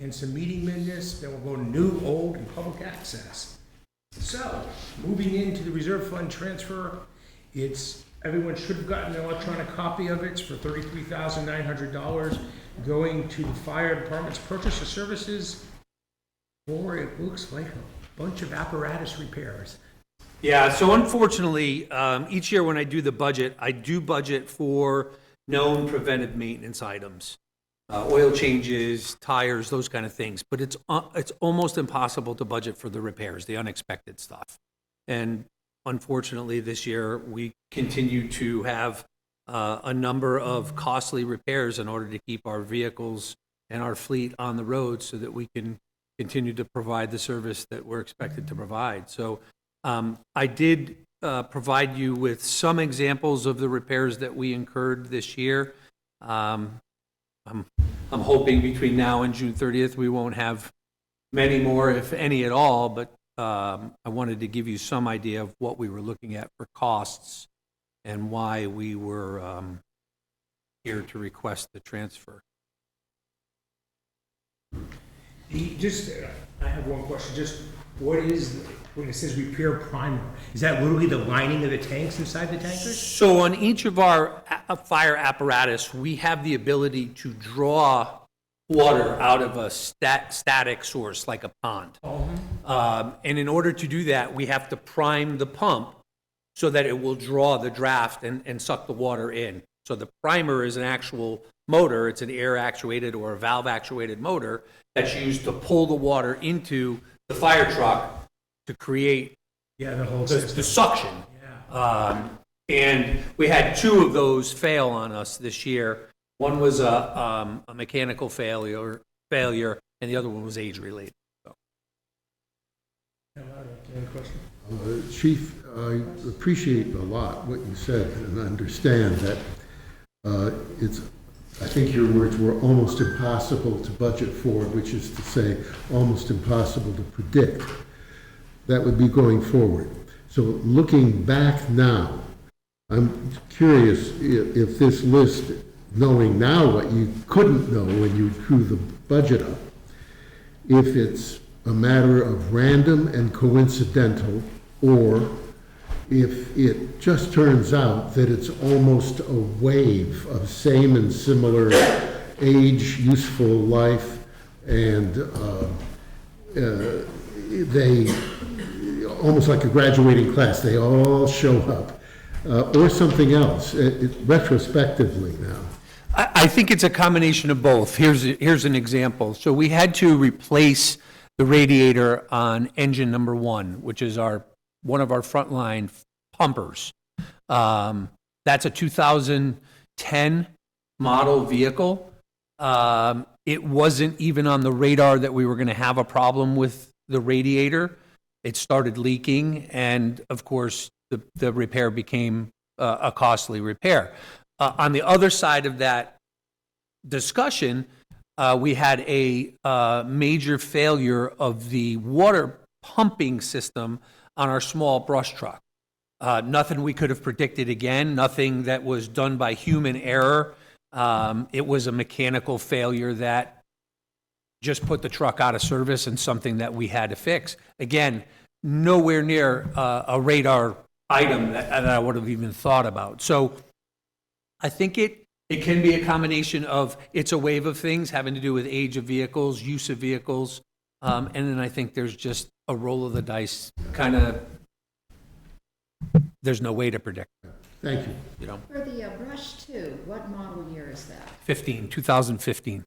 and some meeting minutes, then we'll go to new, old, and public access. So, moving into the reserve fund transfer, everyone should have gotten an electronic copy of it. It's for $33,900 going to the fire department's purchase of services for, it looks like, a bunch of apparatus repairs. Yeah, so unfortunately, each year when I do the budget, I do budget for known preventive maintenance items. Oil changes, tires, those kind of things. But it's almost impossible to budget for the repairs, the unexpected stuff. And unfortunately, this year, we continue to have a number of costly repairs in order to keep our vehicles and our fleet on the road so that we can continue to provide the service that we're expected to provide. So I did provide you with some examples of the repairs that we incurred this year. I'm hoping between now and June 30th, we won't have many more, if any at all, but I wanted to give you some idea of what we were looking at for costs and why we were here to request the transfer. I have one question. Just what is, when it says repair primer, is that literally the lining of the tanks inside the tankers? So on each of our fire apparatus, we have the ability to draw water out of a static source like a pond. And in order to do that, we have to prime the pump so that it will draw the draft and suck the water in. So the primer is an actual motor. It's an air actuated or a valve actuated motor that's used to pull the water into the fire truck to create The whole the suction. Yeah. And we had two of those fail on us this year. One was a mechanical failure, and the other one was age-related. So. Any question? Chief, I appreciate a lot what you said and understand that it's, I think your words were almost impossible to budget for, which is to say almost impossible to predict. That would be going forward. So looking back now, I'm curious if this list, knowing now what you couldn't know when you drew the budget up, if it's a matter of random and coincidental, or if it just turns out that it's almost a wave of same and similar age, useful life, and they, almost like a graduating class, they all show up, or something else, retrospectively now. I think it's a combination of both. Here's an example. So we had to replace the radiator on engine number 1, which is one of our frontline pumpers. That's a 2010 model vehicle. It wasn't even on the radar that we were going to have a problem with the radiator. It started leaking, and of course, the repair became a costly repair. On the other side of that discussion, we had a major failure of the water pumping system on our small brush truck. Nothing we could have predicted again, nothing that was done by human error. It was a mechanical failure that just put the truck out of service and something that we had to fix. Again, nowhere near a radar item that I would have even thought about. So I think it can be a combination of, it's a wave of things having to do with age of vehicles, use of vehicles, and then I think there's just a roll of the dice kind of, there's no way to predict. Thank you. You know, For the Brush 2, what model year is that? 2015.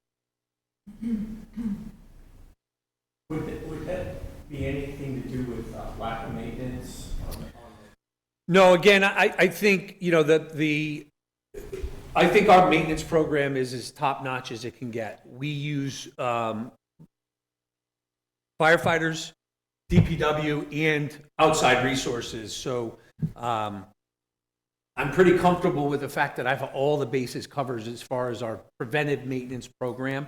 Would that be anything to do with lack of maintenance? No, again, I think, you know, I think our maintenance program is as top-notch as it can get. We use firefighters, DPW, and outside resources. So I'm pretty comfortable with the fact that I have all the bases covered as far as our preventive maintenance program.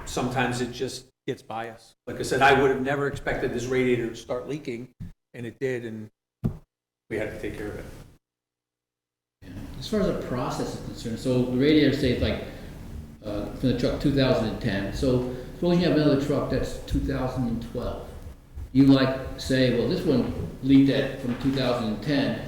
Sometimes it just gets by us. Like I said, I would have never expected this radiator to start leaking, and it did, and we had to take care of it. As far as the process is concerned, so the radiator, say, like from the truck 2010. So suppose you have another truck that's 2012. You like say, well, this one leaked at from 2010.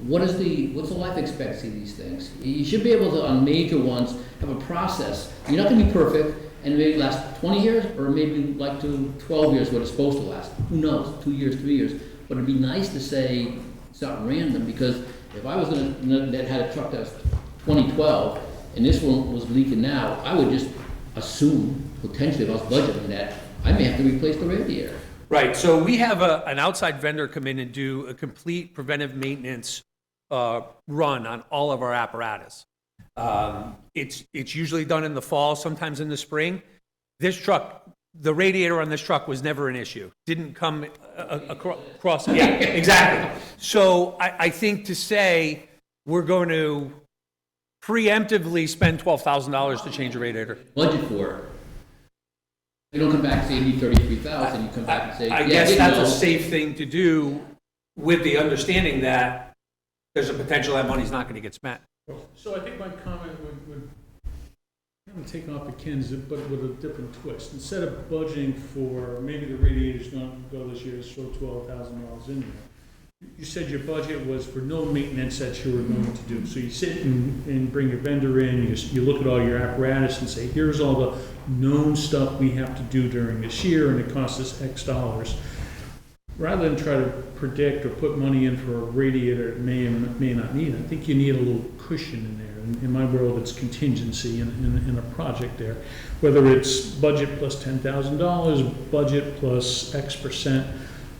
What's the life expectancy of these things? You should be able to, on major ones, have a process. You're not going to be perfect, and maybe last 20 years, or maybe like to 12 years, what it's supposed to last. Who knows? 2 years, 3 years. But it'd be nice to say it's not random, because if I was that had a truck that was 2012 and this one was leaking now, I would just assume potentially if I was budgeting that I may have to replace the radiator. Right, so we have an outside vendor come in and do a complete preventive maintenance run on all of our apparatus. It's usually done in the fall, sometimes in the spring. This truck, the radiator on this truck was never an issue. Didn't come across. Yeah, exactly. So I think to say we're going to preemptively spend $12,000 to change a radiator. Budget for it. You don't come back and say you need 33,000. You come back and say, I yeah, guess you that's know. a safe thing to do with the understanding that there's a potential that money's not going to get spent. So I think my comment would kind of take off the Ken's, but with a different twist. Instead of budgeting for, maybe the radiator's going to go this year, throw $12,000 in there. You said your budget was for no maintenance that you were going to do. So you sit and bring your vendor in, you look at all your apparatus and say, here's all the known stuff we have to do during this year, and it costs us X dollars. Rather than try to predict or put money in for a radiator that may or may not need, I think you need a little cushion in there. In my world, it's contingency in a project there. Whether it's budget plus $10,000, budget plus X percent,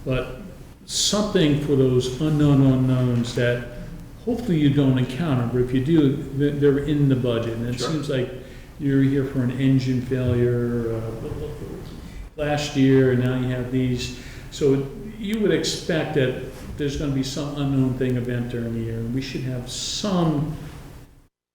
but something for those unknown unknowns that hopefully you don't encounter, but if you do, they're in the budget. And it seems like you're here for an engine failure last year, and now you have these. So you would expect that there's going to be some unknown thing event during the year, and we should have some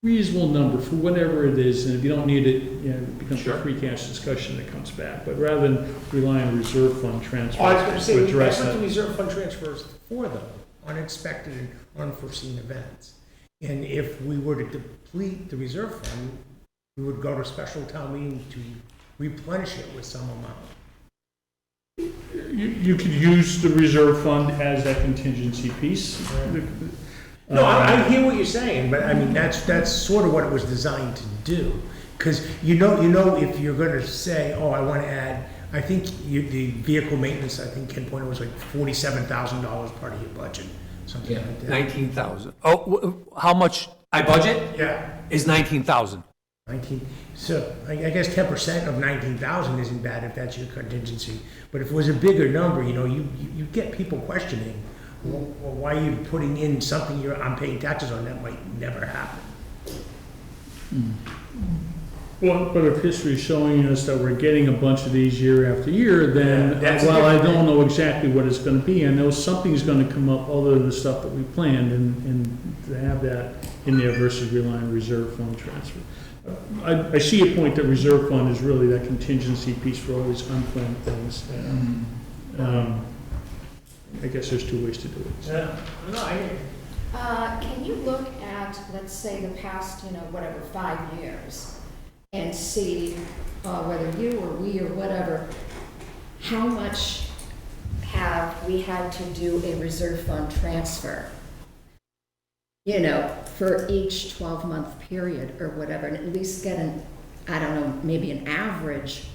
reasonable number for whatever it is. And if you don't need it, it becomes a free cash discussion that comes back. But rather than rely on reserve fund transfer I was going to say, to address that's what the that. reserve fund transfer is for, though, unexpected and unforeseen events. And if we were to deplete the reserve fund, we would go to special town meeting to replenish it with some amount. You could use the reserve fund as that contingency piece. No, I hear what you're saying, but I mean, that's sort of what it was designed to do. Because you know, if you're going to say, oh, I want to add, I think the vehicle maintenance, I think Ken pointed was like $47,000 part of your budget, something Yeah. like that. 19,000. Oh, how much I budget Yeah, is 19,000. 19. So I guess 10% of 19,000 isn't bad if that's your contingency. But if it was a bigger number, you get people questioning, well, why are you putting in something I'm paying taxes on that might never happen? Well, but if history's showing us that we're getting a bunch of these year after year, then Yeah, that's while I different. don't know exactly what it's going to be, I know something's going to come up other than the stuff that we planned, and to have that in there versus relying on reserve fund transfer. I see a point that reserve fund is really that contingency piece for all these unplanned things. I guess there's two ways to do it. Yeah, no, Can you look at, let's say, the past, 5 years, and see whether you or we or whatever, how much have we had to do a reserve fund transfer? For each 12-month period or whatever, and at least get maybe an average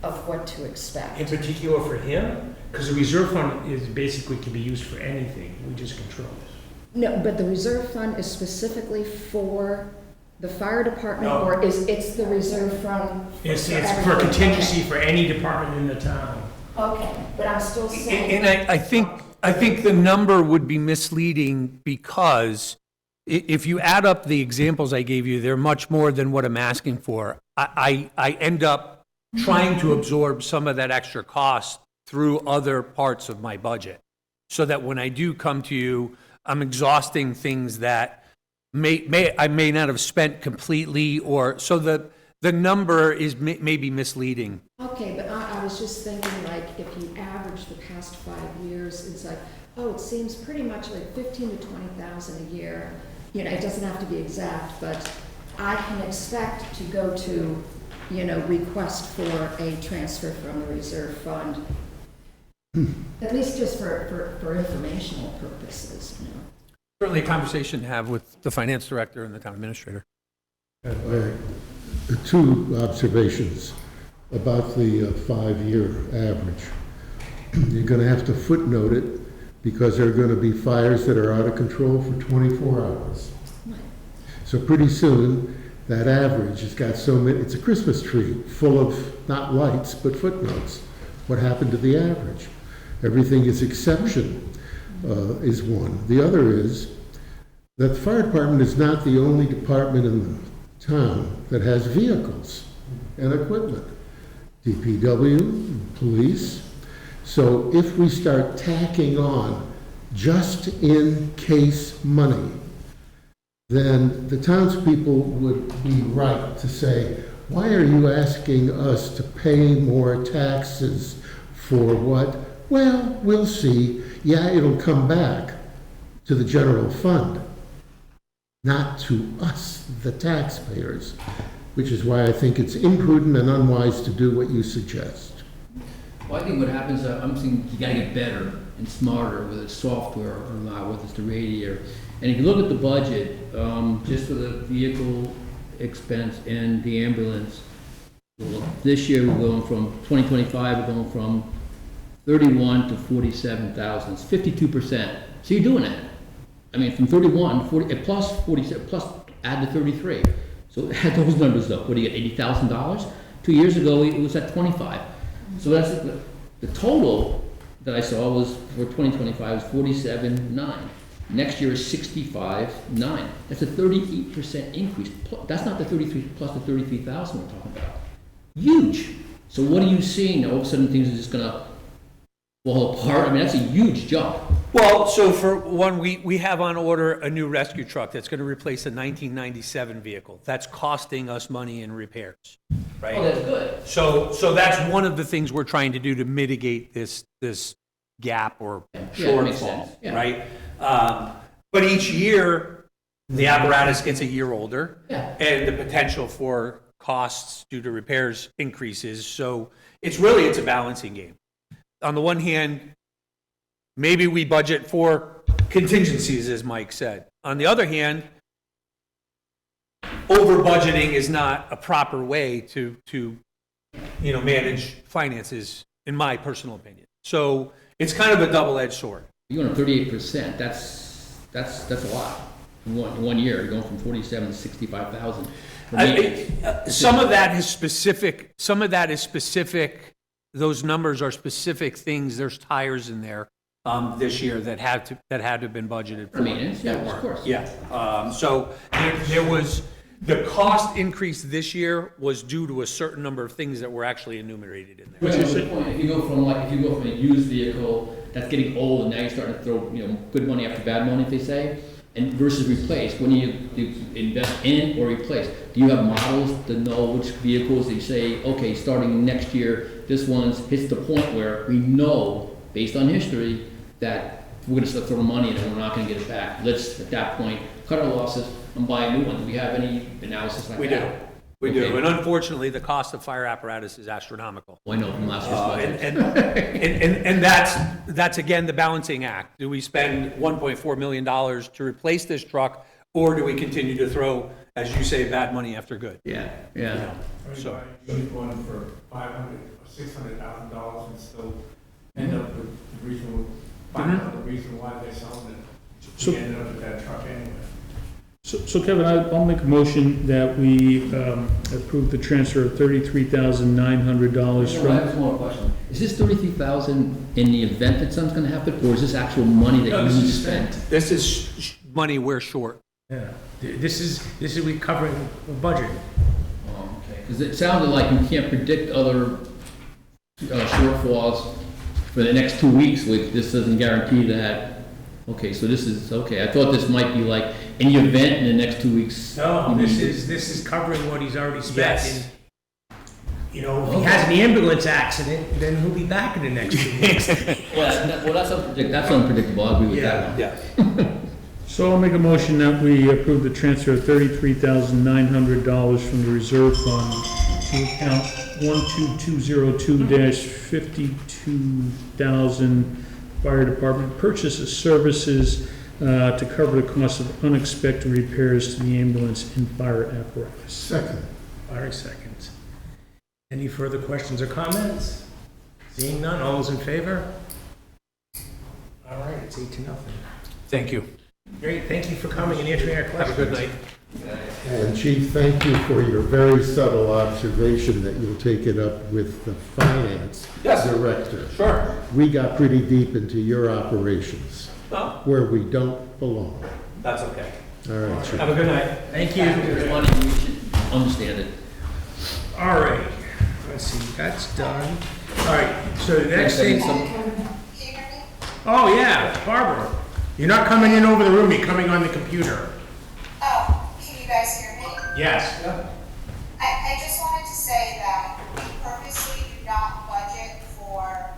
of what to expect. in particular for him, because the reserve fund is basically can be used for anything. We just control it. No, but the reserve fund is specifically for the fire department, No. or it's the reserve fund? It's for everybody? contingency for any department in the town. Okay, but I'm still saying. And I think the number would be misleading because if you add up the examples I gave you, they're much more than what I'm asking for. I end up trying to absorb some of that extra cost through other parts of my budget, so that when I do come to you, I'm exhausting things that I may not have spent completely, or so the number is maybe misleading. Okay, but I was just thinking, like, if you average the past 5 years, it's like, oh, it seems pretty much like 15 to 20,000 a year. It doesn't have to be exact, but I can expect to go to request for a transfer from the reserve fund. At least just for informational purposes, Certainly a conversation to have with the finance director and the town administrator. Two observations about the 5-year average. You're going to have to footnote it because there are going to be fires that are out of control for 24 hours. So pretty soon, that average has got so many, it's a Christmas tree full of not lights, but footnotes. What happened to the average? Everything is exception is one. The other is that the fire department is not the only department in the town that has vehicles and equipment. DPW, police. So if we start tacking on just in case money, then the townspeople would be right to say, why are you asking us to pay more taxes for what? Well, we'll see. Yeah, it'll come back to the general fund, not to us, the taxpayers, which is why I think it's imprudent and unwise to do what you suggest. Well, I think what happens, I'm saying you gotta get better and smarter, whether it's software or not, whether it's the radiator. And if you look at the budget, just for the vehicle expense and the ambulance, this year we're going from, 2025, we're going from 31 to 47,000, it's 52%. So you're doing it. I mean, from 31, 40, plus 47, plus add the 33. So add those numbers up. What do you get, $80,000? 2 years ago, it was at 25. So that's the total that I saw was for 2025 was 47.9. Next year is 65.9. That's a 38% increase. That's not the 33 plus the 33,000 we're talking about. Huge. So what are you seeing now? All of a sudden things are just gonna fall apart. I mean, that's a huge jump. Well, so for one, we have on order a new rescue truck that's going to replace a 1997 vehicle. That's costing us money in repairs, right? Oh, that's good. So that's one of the things we're trying to do to mitigate this gap or Yeah, that makes sense. shortfall, Yeah. right? But each year, the apparatus gets a year older. Yeah. And the potential for costs due to repairs increases. So it's a balancing game. On the one hand, maybe we budget for contingencies, as Mike said. On the other hand, over budgeting is not a proper way to manage finances, in my personal opinion. So it's kind of a double-edged sword. You're going to 38%. That's a lot. In one year, you're going from 47 to 65,000. Some of that is specific. Those numbers are specific things. There's tires in there this year that had to have been budgeted for. Maintenance, yeah, of course. Yeah. So there was the cost increase this year was due to a certain number of things that were actually enumerated in there. Which is the point. If you go from a used vehicle that's getting old and now you're starting to throw good money after bad money, if they say, and versus replace, when you invest in or replace, do you have models to know which vehicles they say, okay, starting next year, this one hits the point where we know, based on history, that we're going to start throwing money in and we're not going to get it back. Let's, at that point, cut our losses and buy a new one. Do we have any analysis like that? We do, Okay. and unfortunately, the cost of fire apparatus is astronomical. Well, I know from last year's budget. And that's again the balancing act. Do we spend $1.4 million to replace this truck, or do we continue to throw, as you say, bad money after good? Yeah. So- You use one for $500,000 or $600,000 and still end up with the reason, find out the reason why they're selling it. So- You ended up with that truck anyway. So Kevin, I'll make a motion that we approve the transfer of $33,900 I from, have one more question. Is this 33,000 in the event that something's going to happen, or is this actual money that you need to spend? This is money we're short. Yeah, this is we covering the budget. Oh, okay. Because it sounded like you can't predict other shortfalls for the next 2 weeks. This doesn't guarantee that. Okay, so this is, okay, I thought this might be like, in the event in the next 2 weeks. No, you this need- is covering what he's already spent. Yes. And, if he has an ambulance accident, then he'll be back in the next 2 weeks. Well, that's unpredictable, I agree with that one. Yeah. so I'll make a motion that we approve the transfer of $33,900 from the reserve fund to account 12202-52,000 Fire Department purchases services to cover the cost of unexpected repairs to the ambulance and fire apparatus. Second. Larry seconds. Any further questions or comments? Seeing none, all those in favor? All right, it's 8-0. Thank you. Great, thank you for coming and answering our questions. Have a good night. And Chief, thank you for your very subtle observation that you'll take it up with the finance director. Sure. We got pretty deep into your operations, Oh, where we don't belong. that's okay. All right, Chief. Have a good night. Thank you. There's money, we should understand it. All right, let's see, that's done. All right, so the next thing, oh yeah, Barbara, you're not coming in over the room, you're coming on the computer. Oh, can you guys hear me? Yes. I just wanted to say that we purposely do not budget for,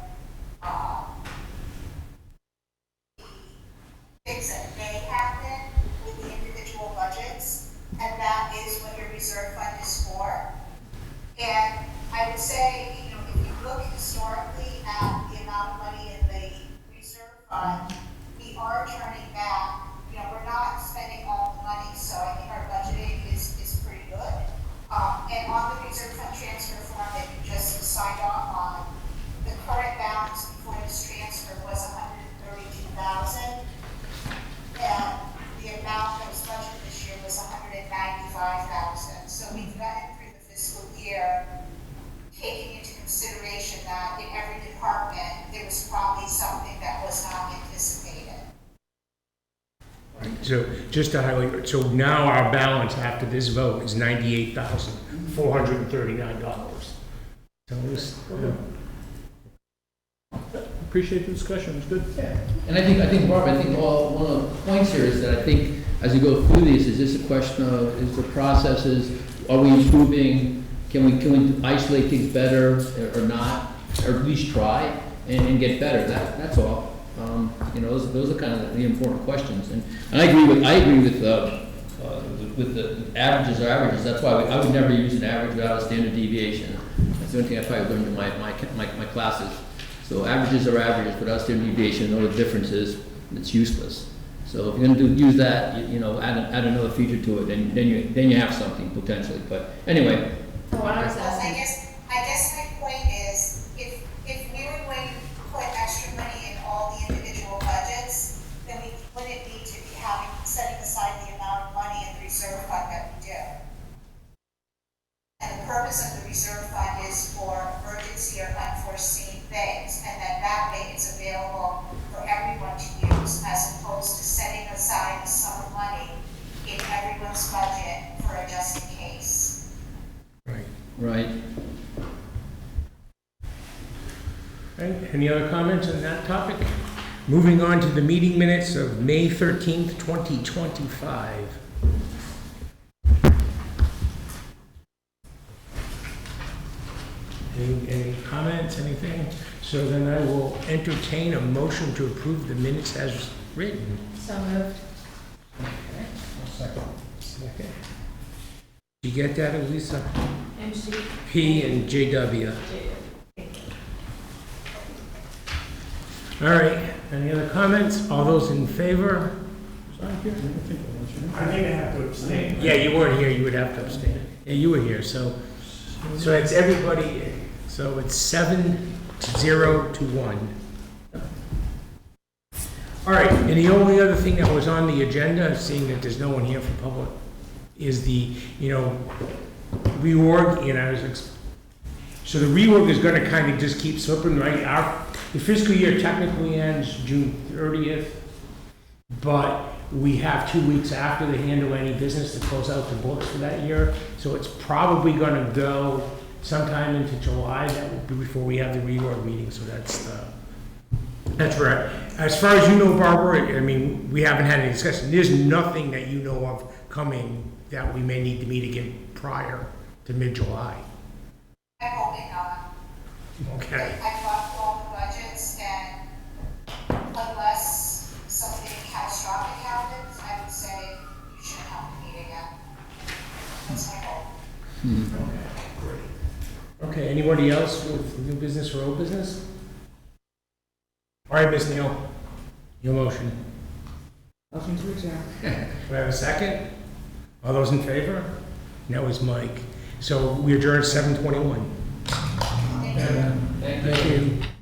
things that may happen with the individual budgets, and that is what your reserve fund is for. And I would say, you know, if you look historically at the amount of money in the reserve fund, we are turning back, you know, we're not spending all the money, so I think our budgeting is pretty good. And on the reserve fund transfer form that you just signed off on, the current balance before this transfer was $132,000. And the amount that was budgeted this year was $195,000. So we've gotten through the fiscal year taking into consideration that in every department, there was probably something that was not anticipated. So just to highlight, so now our balance after this vote is $98,439. So it was, Appreciate the discussion, it was good. And I think, Barb, one of the points here is that I think as you go through these, is this a question of, is the processes, are we improving? Can we isolate things better or not, or at least try and get better? That's all. You know, those are kind of the important questions. And I agree with the averages are averages. That's why I would never use an average without a standard deviation. That's the only thing I probably learned in my classes. So averages are averages without standard deviation. Know the difference is it's useless. So if you're going to use that, you know, add another feature to it, then you have something potentially. But anyway. Oh, I was Well, asking. I guess my point is, if we were going to put extra money in all the individual budgets, then we wouldn't need to be setting aside the amount of money in the reserve fund that we do. And the purpose of the reserve fund is for emergency or unforeseen things, and then that way it's available for everyone to use, as opposed to setting aside the sum of money in everyone's budget for a just in case. right. Right. Right, any other comments on that topic? Moving on to the meeting minutes of May 13th, 2025. Any comments, anything? So then I will entertain a motion to approve the minutes as written. So moved. Second. You get that, Elisa? MC. P and JW. All right, any other comments? All those in favor? Was I here? I don't think I was, right? I think I have to abstain. Yeah, you weren't here, you would have to abstain. Yeah, you were here, so it's everybody, so it's 7-0-1. All right, and the only other thing that was on the agenda, seeing that there's no one here for public, is the, reorg, so the reorg is gonna kind of just keep slipping, right? The fiscal year technically ends June 30th, but we have 2 weeks after they handle any business to close out the books for that year. So it's probably gonna go sometime into July, that will be before we have the reorg meeting, so that's right. As far as you know, Barbara, I mean, we haven't had any discussion. There's nothing that you know of coming that we may need to meet again prior to mid-July. I'm hoping not. Okay. I've gone through all the budgets, and unless something catastrophic happens, I would say you shouldn't have to meet again. That's my hope. Okay, anybody else with new business or old business? All right, Ms. Neal, your motion. Motion to adjourn. Do I have a second? All those in favor? That was Mike. So we adjourned 7:21. Thank you. Thank you. Thank you.